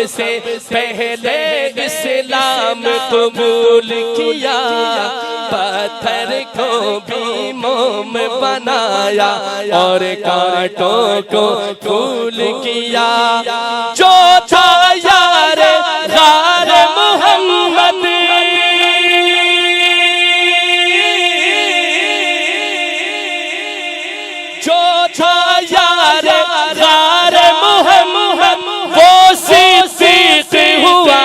सबसे पहले इस्लाम कबूल किया, पत्थर को भी मोम बनाया और कांटों को फूल किया। जो था यार गार मोहम्मद, जो था यार गार मोहम्मद, वो सिद्दीक हुआ।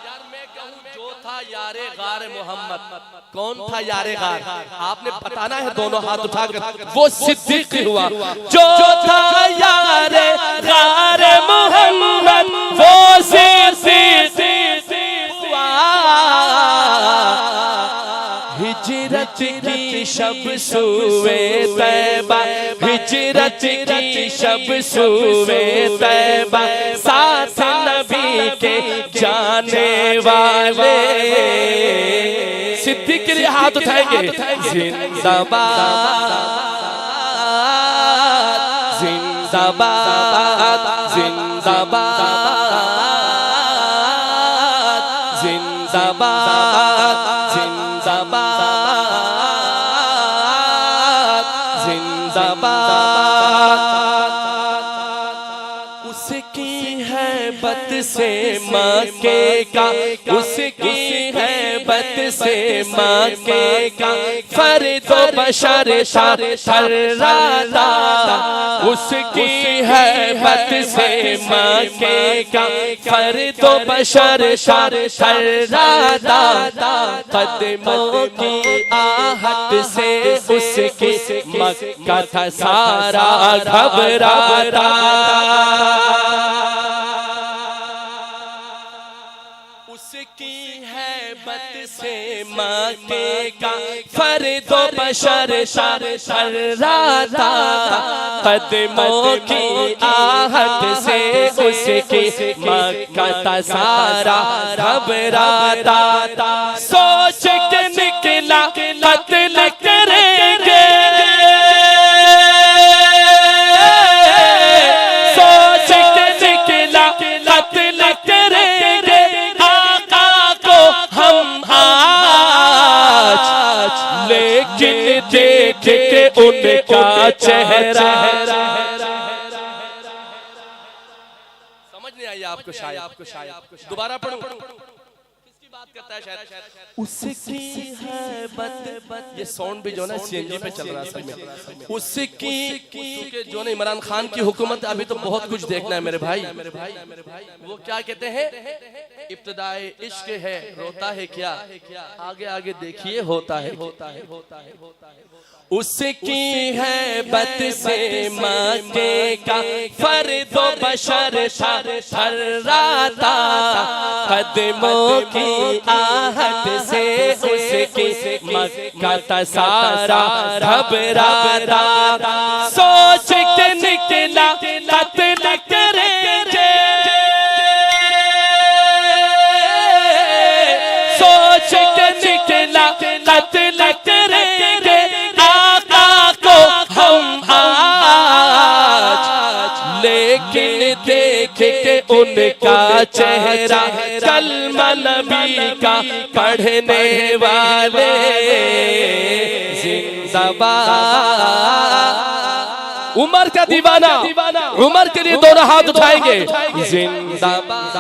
यार मैं कहूँ जो था यारे गार मोहम्मद, कौन था यारे गार? आपने बताना है दोनों हाथ उठाकर। वो सिद्दीक हुआ। जो था यारे गार मोहम्मद, वो सिद्दीक हुआ। हिजरत की शब सुवे तैबा, हिजरत की शब सुवे तैबा, साथ नबी के जाने वाले। सिद्दीक के लिए हाथ उठाएंगे। जिंदाबाद जिंदाबाद जिंदाबाद जिंदाबाद जिंदाबाद जिंदाबाद। उसकी हैबत से मक्के का, उसकी हैबत से मक्के का फर्दो बशर थर्राता। उसकी हैबत से मक्के का फर्दो बशर थर्राता। कदमों की आहट से उसकी मक्का था सारा घबराता। उसकी हैबत से मक्के का फर्दो बशर थर्राता। कदमों की आहट से उसकी मक्का था सारा घबराता। सोच के निकला कत्ल करेंगे, सोच के निकला कत्ल करेंगे आका को हम आज। लेकिन देख के उनका चेहरा, समझ नहीं आई आपको शायद? दोबारा पढ़ो। किसकी बात करता है शायद? उसकी हैबत, ये साउंड भी जो ना सीएनजी पे चल रहा है में। उसकी जो ना इमरान खान की हुकूमत, अभी तो बहुत कुछ देखना है मेरे भाई। वो क्या कहते हैं? इब्तिदाए इश्क है रोता है क्या, आगे आगे देखिए होता है। उसकी हैबत से मक्के का फर्दो बशर थर्राता। कदमों की आहट से उसकी मक्का था सारा घबराता। सोच के निकला कत्ल करेंगे, सोच के निकला कत्ल करेंगे आका को हम आज। लेकिन देख के उनका चेहरा कलमा नबी का पढ़ने वाले। जिंदाबाद उमर का दीवाना, उमर के लिए दोनों हाथ उठाएंगे। जिंदाबाद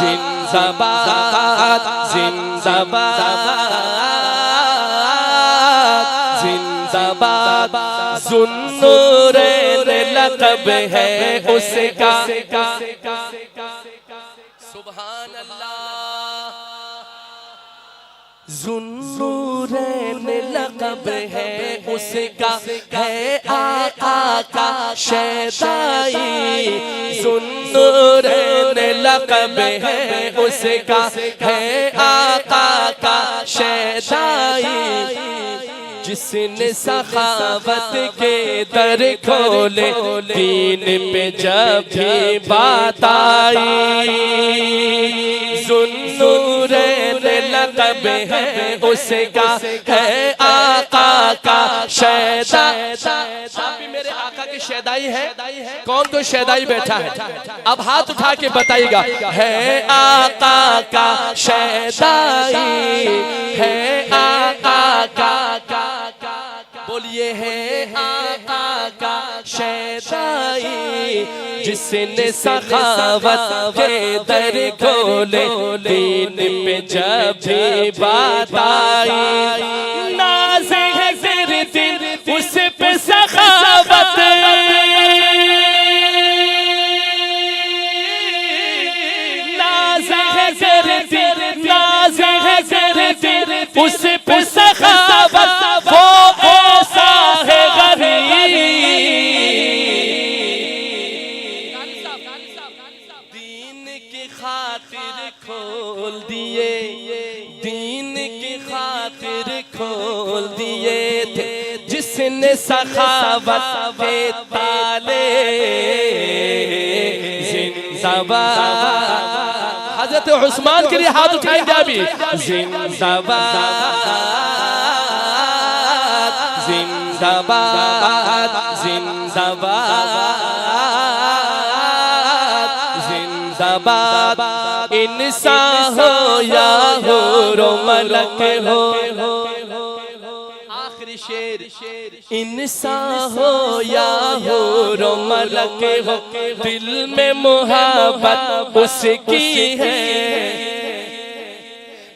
जिंदाबाद जिंदाबाद जिंदाबाद। ज़ुन्नूरैन लक़ब है उसका। सुभान अल्लाह। ज़ुन्नूरैन लक़ब है उसका, है आका का शैदाई। ज़ुन्नूरैन लक़ब है उसका, है आका का शैदाई। जिसने सखावत के दर खोले, दीन पे जब भी बात आई। ज़ुन्नूरैन लक़ब है उसका, है आका का शैदा। आप भी मेरे आका के शैदाई है। कौन तो शैदाई बैठा है? अब हाथ उठा के बताइएगा। है आका का शैदाई, है आका का, बोलिए है आका का शैदाई, जिसने सखावत के दर खोले, दीन पे जब भी बात आई। नाज़ है ज़िर दिल उस पे सखावत, नाज़ है ज़िर दिल, नाज़ है ज़िर दिल उस पे सखावत, वो ऐसा है गरीब। दीन की खातिर खोल दिए, दीन की खातिर खोल दिए थे, जिसने सखावत के ताले जिंदाबाद। हज़रत उस्मान के लिए हाथ उठाएंगे अभी। जिंदाबाद, जिंदाबाद, जिंदाबाद, जिंदाबाद। इंसान हो या हो मलक हो, आखिरी शेर, इंसान हो या हो मलक हो, दिल में मोहब्बत उसकी है।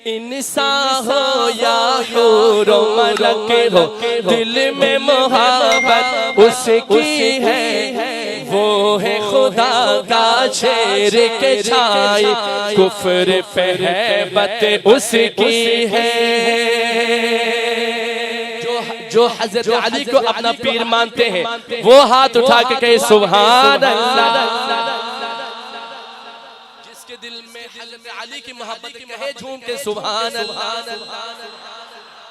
इंसान हो या हो मलक हो, दिल में मोहब्बत उसकी है। वो है खुदा का शेर के छाई, कुफ्र पे हैबत उसकी है। जो हजरत अली को अपना पीर मानते हैं, वो हाथ उठा के कहे सुभान अल्लाह। जिसके दिल में हजरत अली की मोहब्बत कहे झूम के सुभान अल्लाह।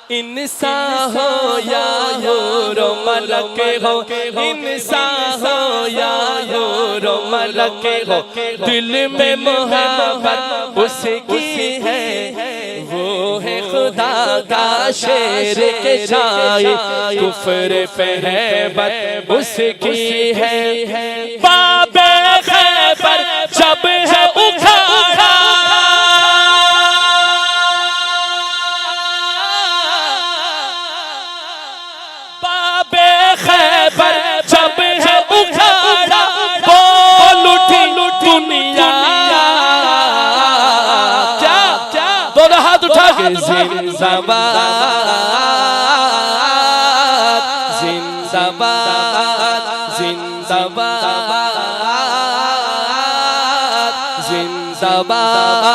इंसान हो या हो मलक हो, इंसान हो या हो मलक हो, दिल में मोहब्बत उसकी है। वो है खुदा का शेर के छाई, कुफ्र पे हैबत उसकी है। बाबे खैबर जब है उखाड़ा, बाबे खैबर जब है उखाड़ा, बोल उठी दुनिया। क्या दोनों हाथ उठा के जिंदाबाद, जिंदाबाद, जिंदाबाद, जिंदाबाद।